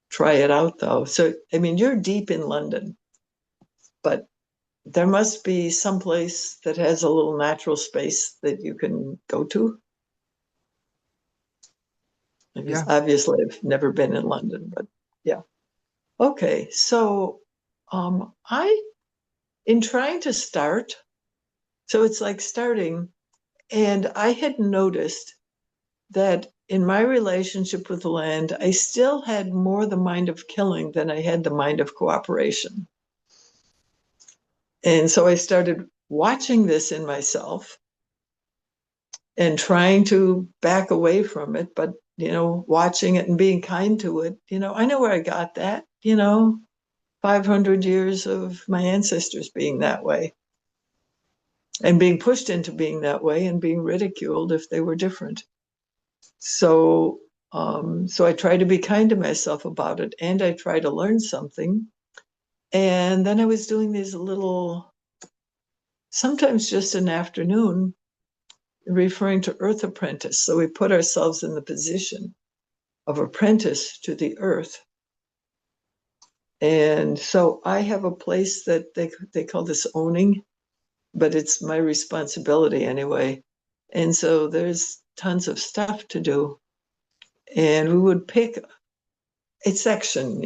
try it out, though. So, I mean, you're deep in London, but there must be some place that has a little natural space that you can go to. Because Yeah, obviously I've never been in London, but yeah. Okay, so I, in trying to start, so it's like starting, and I had noticed that in my relationship with the land, I still had more the mind of killing than I had the mind of cooperation. And so I started watching this in myself and trying to back away from it, but watching it and being kind to it. I know where I got that, 500 years of my ancestors being that way and being pushed into being that way and being ridiculed if they were different. So, so I try to be kind to myself about it, and I try to learn something. And then I was doing these little, sometimes just an afternoon, referring to Earth Apprentice. So we put ourselves in the position of apprentice to the earth. And so I have a place that they call this owning, but it's my responsibility anyway. And so there's tons of stuff to do. And we would pick a section,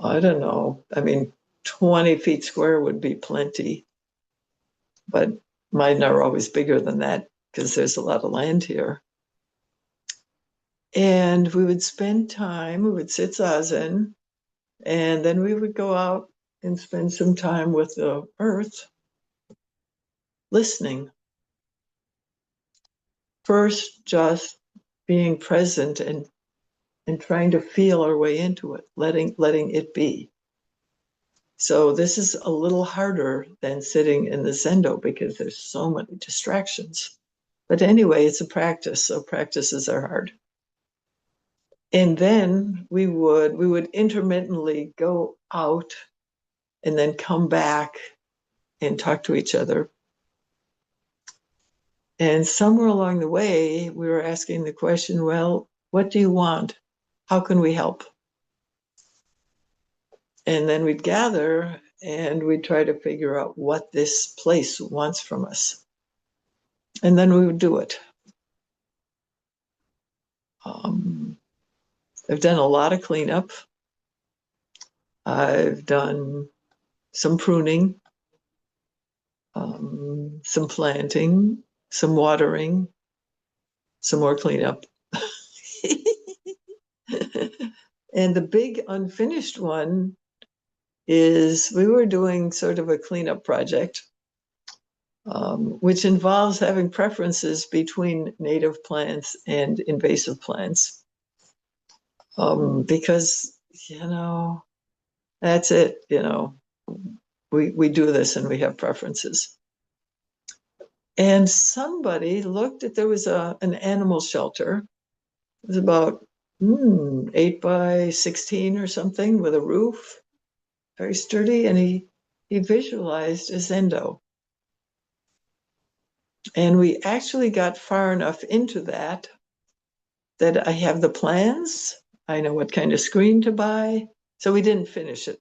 I don't know. I mean, 20 feet square would be plenty, but mine are always bigger than that because there's a lot of land here. And we would spend time, we would sit zazen, and then we would go out and spend some time with the earth, listening. First, just being present and trying to feel our way into it, letting it be. So this is a little harder than sitting in the Zendo because there's so many distractions. But anyway, it's a practice, so practices are hard. And then we would intermittently go out and then come back and talk to each other. And somewhere along the way, we were asking the question, well, what do you want? How can we help? And then we'd gather and we'd try to figure out what this place wants from us. And then we would do it. I've done a lot of cleanup. I've done some pruning, some planting, some watering, some more cleanup. And the big unfinished one is we were doing sort of a cleanup project, which involves having preferences between native plants and invasive plants. Because, that's it, we do this and we have preferences. And somebody looked at, there was an animal shelter. It was about 8 by 16 or something with a roof, very sturdy. And he visualized a Zendo. And we actually got far enough into that I have the plans. I know what kind of screen to buy. So we didn't finish it.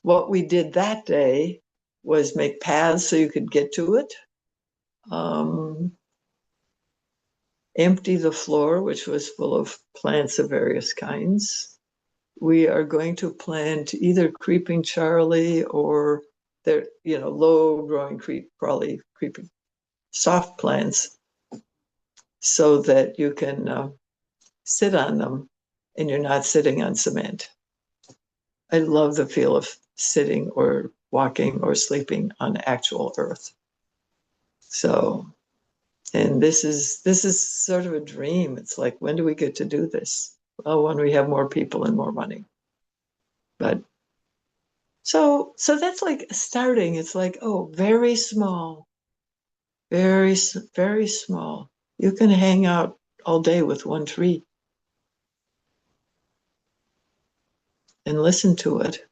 What we did that day was make paths so you could get to it. Empty the floor, which was full of plants of various kinds. We are going to plant either creeping Charlie or they're, low growing probably creeping soft plants so that you can sit on them and you're not sitting on cement. I love the feel of sitting or walking or sleeping on actual earth. So, and this is sort of a dream. It's like, when do we get to do this? Well, when we have more people and more money. But so that's like starting. It's like, oh, very small, very, very small. You can hang out all day with one tree and listen to it.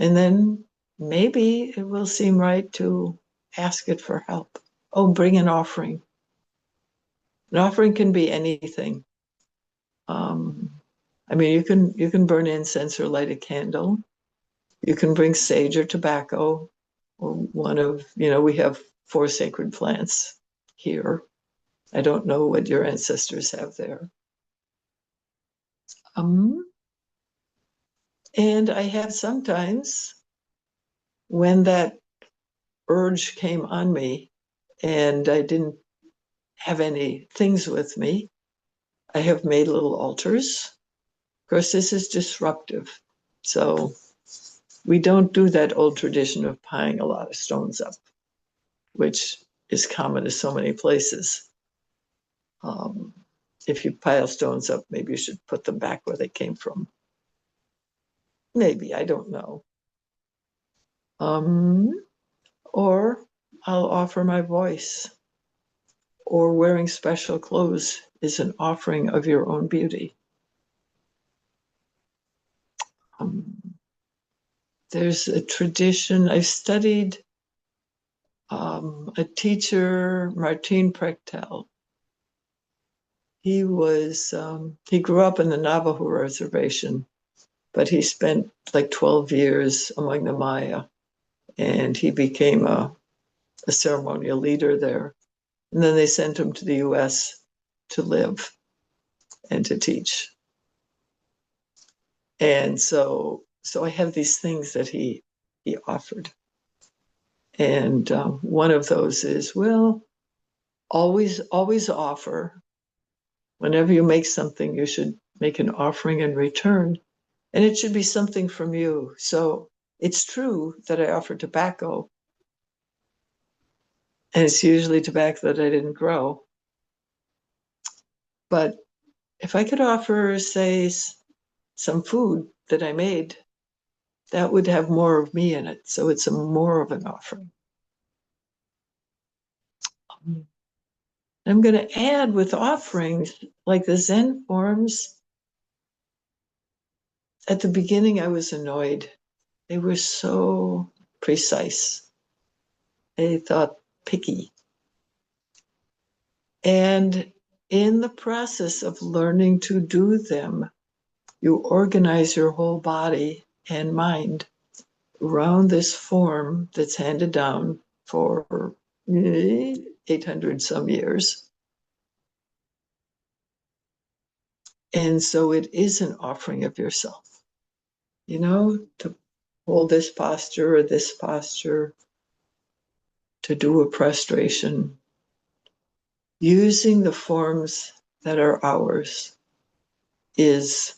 And then maybe it will seem right to ask it for help. Oh, bring an offering. An offering can be anything. I mean, you can burn incense or light a candle. You can bring sage or tobacco, or one of, we have 4 sacred plants here. I don't know what your ancestors have there. And I have sometimes, when that urge came on me and I didn't have any things with me, I have made little altars. Of course, this is disruptive. So we don't do that old tradition of piling a lot of stones up, which is common in so many places. If you pile stones up, maybe you should put them back where they came from. Maybe, I don't know. Or I'll offer my voice. Or wearing special clothes is an offering of your own beauty. There's a tradition. I studied a teacher, Martin Prechtel. He grew up in the Navajo reservation, but he spent like 12 years among the Maya, and he became a ceremonial leader there. And then they sent him to the US to live and to teach. And so I have these things that he offered. And one of those is, well, always offer. Whenever you make something, you should make an offering in return. And it should be something from you. So it's true that I offer tobacco. And it's usually tobacco that I didn't grow. But if I could offer, say, some food that I made, that would have more of me in it. So it's more of an offering. I'm going to add with offerings, like the Zen forms. At the beginning, I was annoyed. They were so precise. I thought picky. And in the process of learning to do them, you organize your whole body and mind around this form that's handed down for 800 some years. And so it is an offering of yourself, to hold this posture or this posture, to do a prostration, using the forms that are ours is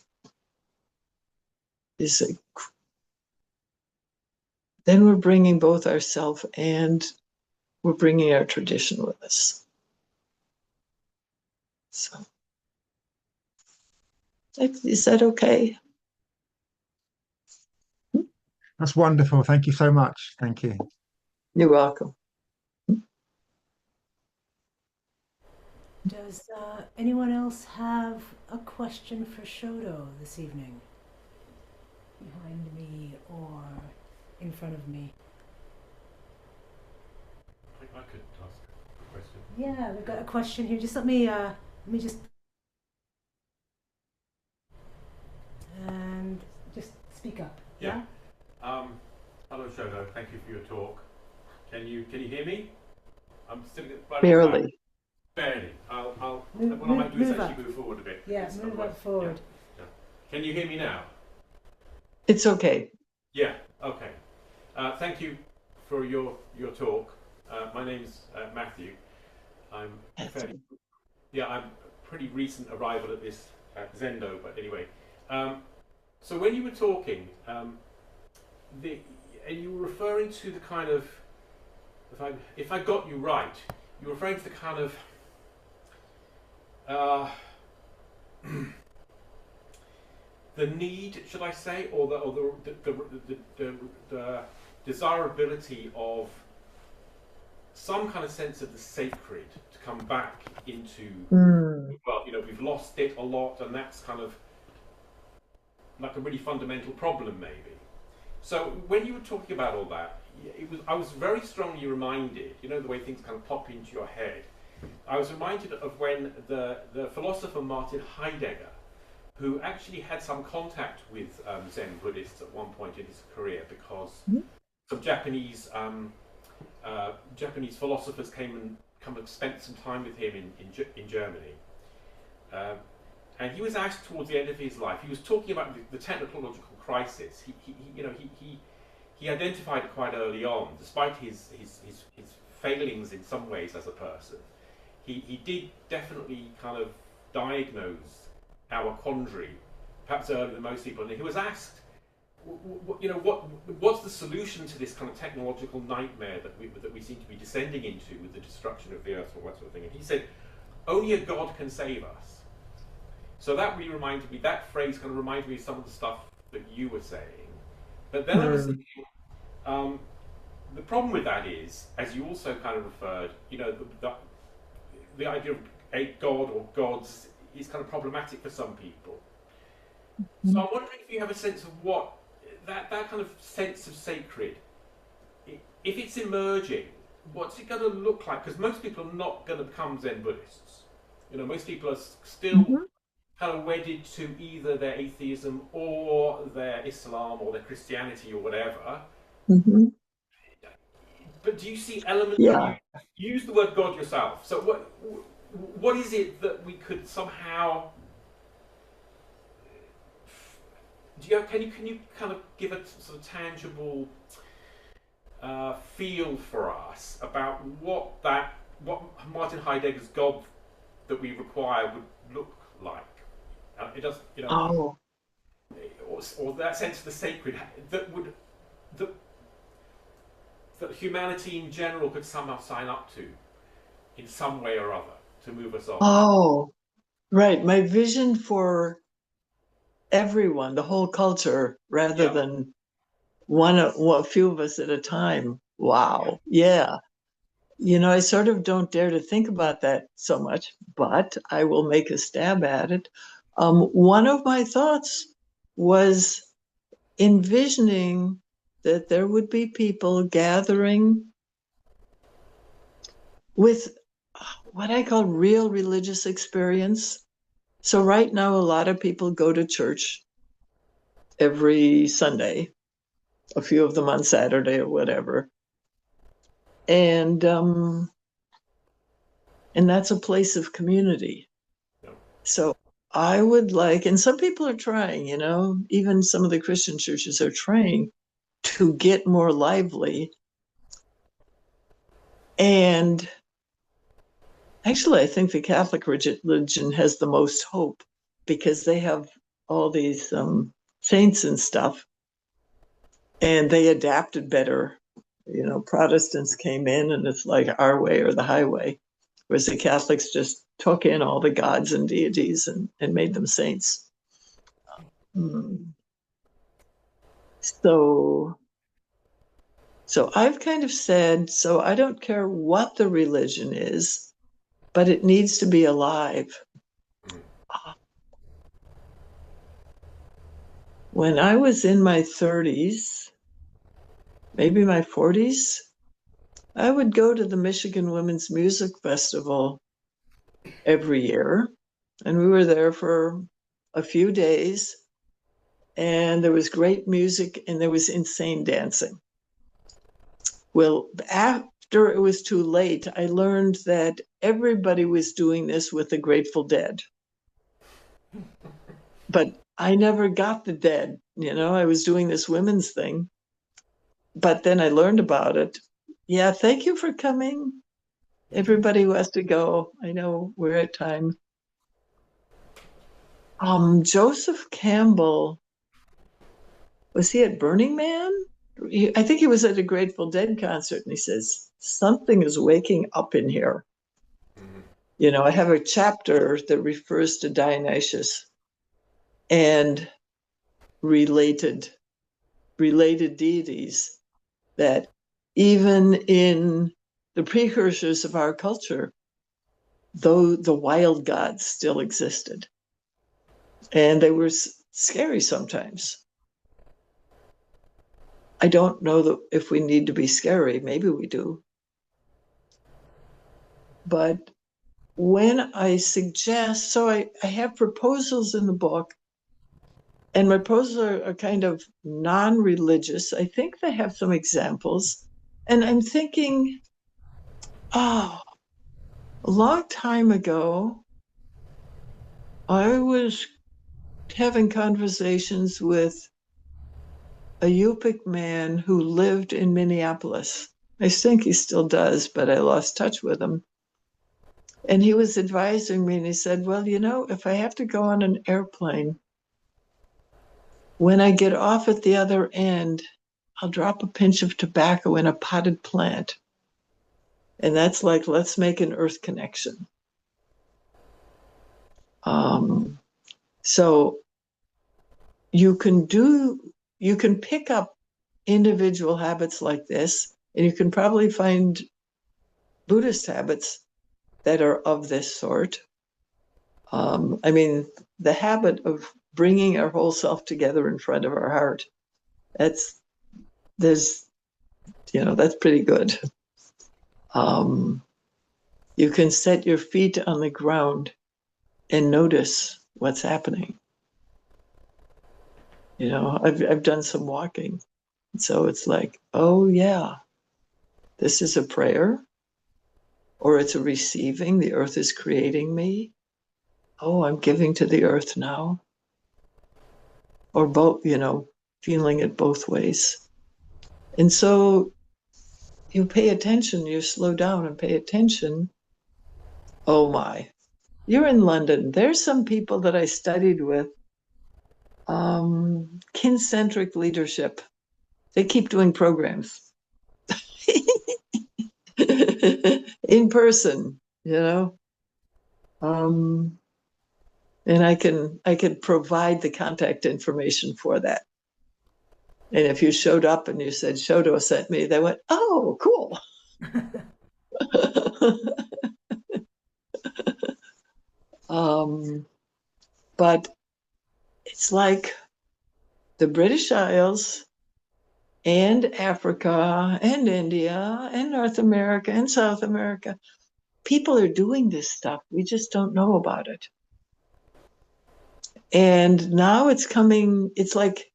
then we're bringing both ourself and we're bringing our tradition with us. So, is that okay? That's wonderful. Thank you so much. Thank you. You're welcome. Does anyone else have a question for Shodo this evening? Behind me or in front of me? I could ask a question. Yeah, we've got a question here. Just let me just and just speak up. Yeah. Hello, Shodo. Thank you for your talk. Can you hear me? I'm sitting right at the back. Barely. Barely. Move, What I might do is move actually up. move forward a bit. Yeah, because move otherwise- up forward. Yeah. Can you hear me now? It's okay. Yeah. Okay. Thank you for your talk. My name's Matthew. I'm fairly, I'm a pretty recent arrival at this Zendo, but anyway. So when you were talking, and you were referring to the kind of, if I got you right, you were referring to the kind of the need, should I say, or the desirability of some kind of sense of the sacred to come back into. Well, we've lost it a lot, and that's kind of like a really fundamental problem, maybe. So when you were talking about all that, I was very strongly reminded, the way things kind of pop into your head. I was reminded of when the philosopher Martin Heidegger, who actually had some contact with Zen Buddhists at one point in his career, because some Japanese philosophers came and spent some time with him in Germany. And he was asked towards the end of his life. He was talking about the technological crisis. He identified it quite early on, despite his failings in some ways as a person. He did definitely kind of diagnose our quandary, perhaps earlier than most people. And he was asked, what's the solution to this kind of technological nightmare that we seem to be descending into with the destruction of the earth and all that sort of thing? And he said, only a God can save us. So that really reminded me, that phrase kind of reminded me of some of the stuff that you were saying. But then I was thinking, the problem with that is, as you also kind of referred, the idea of a God or gods is kind of problematic for some people. So I'm wondering if you have a sense of what that kind of sense of sacred, if it's emerging, what's it going to look like? Because most people are not going to become Zen Buddhists. Most people are still kind of wedded to either their atheism or their Islam or their Christianity or whatever. But do you see elements? Yeah. You use the word God yourself. So what is it that we could somehow? Can you kind of give a sort of tangible feel for us about what Martin Heidegger's God that we require would look like? It does, or that sense of the sacred that humanity in general could somehow sign up to, in some way or other, to move us on. Oh, right. My vision for everyone, the whole culture, rather than a few of us at a time. Wow. Yeah. I sort of don't dare to think about that so much, but I will make a stab at it. One of my thoughts was envisioning that there would be people gathering with what I call real religious experience. So right now, a lot of people go to church every Sunday, a few of them on Saturday or whatever. And that's a place of community. So I would like, and some people are trying, even some of the Christian churches are trying to get more lively. And actually, I think the Catholic religion has the most hope because they have all these saints and stuff, and they adapted better. Protestants came in and it's like our way or the highway, whereas the Catholics just took in all the gods and deities and made them saints. So I've kind of said, so I don't care what the religion is, but it needs to be alive. When I was in my 30s, maybe my 40s, I would go to the Michigan Women's Music Festival every year, and we were there for a few days, and there was great music and there was insane dancing. Well, after it was too late, I learned that everybody was doing this with the Grateful Dead. But I never got the Dead, I was doing this women's thing. But then I learned about it. Yeah, thank you for coming. Everybody who has to go. I know we're at time. Joseph Campbell, was he at Burning Man? I think he was at a Grateful Dead concert, and he says, something is waking up in here. I have a chapter that refers to Dionysius and related deities, that even in the precursors of our culture, though the wild gods still existed, and they were scary sometimes. I don't know if we need to be scary. Maybe we do. But when I suggest, so I have proposals in the book, and my proposals are kind of non-religious. I think they have some examples. And I'm thinking, a long time ago, I was having conversations with a Yupik man who lived in Minneapolis. I think he still does, but I lost touch with him. And he was advising me, and he said, well, if I have to go on an airplane, when I get off at the other end, I'll drop a pinch of tobacco in a potted plant. And that's like, let's make an earth connection. So you can pick up individual habits like this, and you can probably find Buddhist habits that are of this sort. The habit of bringing our whole self together in front of our heart, that's pretty good. You can set your feet on the ground and notice what's happening. I've done some walking. So it's like, oh yeah, this is a prayer, or it's a receiving. The earth is creating me. Oh, I'm giving to the earth now. Or both, feeling it both ways. And so you pay attention, you slow down and pay attention. Oh my, you're in London. There's some people that I studied with, kin-centric leadership. They keep doing programs in person, and I can provide the contact information for that. And if you showed up and you said, Shodo sent me, they went, oh, cool. But it's like the British Isles and Africa and India and North America and South America, people are doing this stuff. We just don't know about it. And now it's coming, it's like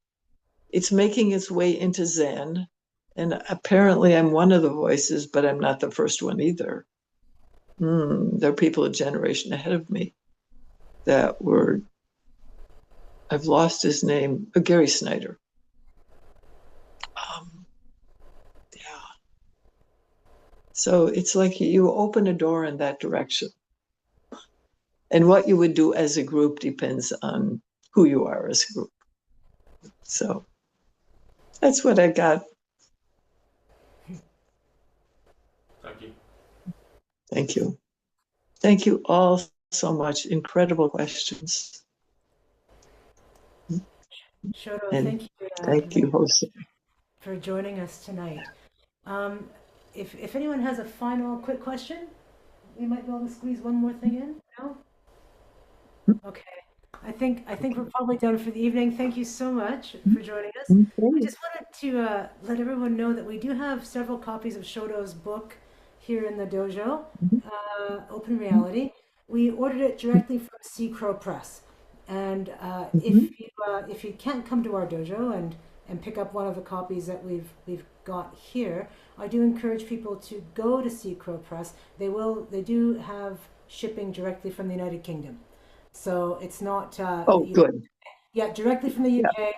it's making its way into Zen. And apparently I'm one of the voices, but I'm not the first one either. There are people a generation ahead of me that were, I've lost his name, Gary Snyder. Yeah. So it's like you open a door in that direction. And what you would do as a group depends on who you are as a group. So that's what I got. Thank you. Thank you. Thank you all so much. Incredible questions. Shodo, And thank you. thank you, host. For joining us tonight. If anyone has a final quick question, we might be able to squeeze one more thing in? No? Okay. I think we're probably done for the evening. Thank you so much for joining us. I Okay. just wanted to let everyone know that we do have several copies of Shodo's book here in the dojo, Open Reality. We ordered it directly from Sea Crow Press, and Mhm. if you can't come to our dojo and pick up one of the copies that we've got here, I do encourage people to go to Sea Crow Press. They do have shipping directly from the United Kingdom. So it's not, Oh, good. yeah, directly from the Yeah. UK.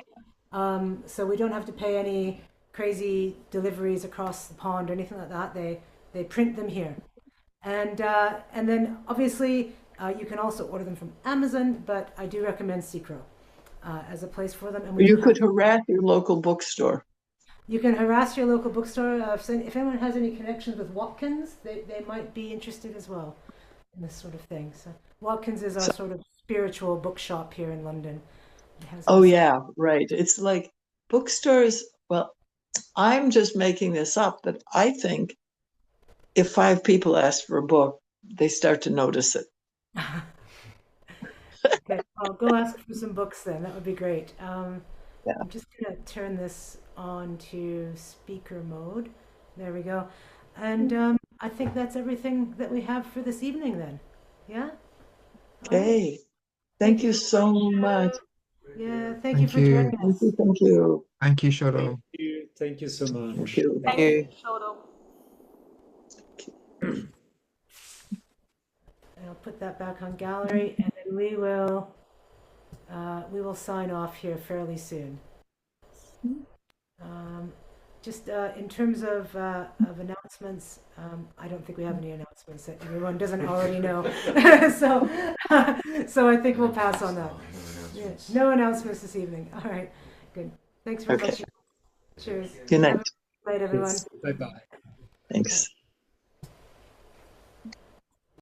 So we don't have to pay any crazy deliveries across the pond or anything like that. They print them here, and then obviously you can also order them from Amazon, but I do recommend Secro as a place for them. And we do You have, could harass your local bookstore. you can harass your local bookstore. If anyone has any connections with Watkins, they might be interested as well in this sort of thing. So Watkins is our So, sort of spiritual bookshop here in London. It has oh, also, yeah, right. It's like bookstores. Well, I'm just making this up, but I think if five people ask for a book, they start to notice it. okay, I'll go ask for some books then. That would be great. Yeah. I'm just gonna turn this on to speaker mode. There we go. And I think that's everything that we have for this evening then. Yeah? All right. Okay. Thank Thank you you very much, so much. Shadow. Yeah, thank you Thank for you. joining Thank us. you. Thank you. Thank you, Thank Shodo. you. Thank you so Thank much. you. Thank Thank you, you. Shodo. And I'll put that back on gallery and then we will sign off here fairly soon. Um, just in terms of announcements, I don't think we have any announcements that everyone doesn't already know. so, so I think we'll pass on that. Yeah, no announcements this evening. All right, good. Thanks very Okay. much. Cheers. Good Have night. a good night, everyone. Bye bye. Thanks.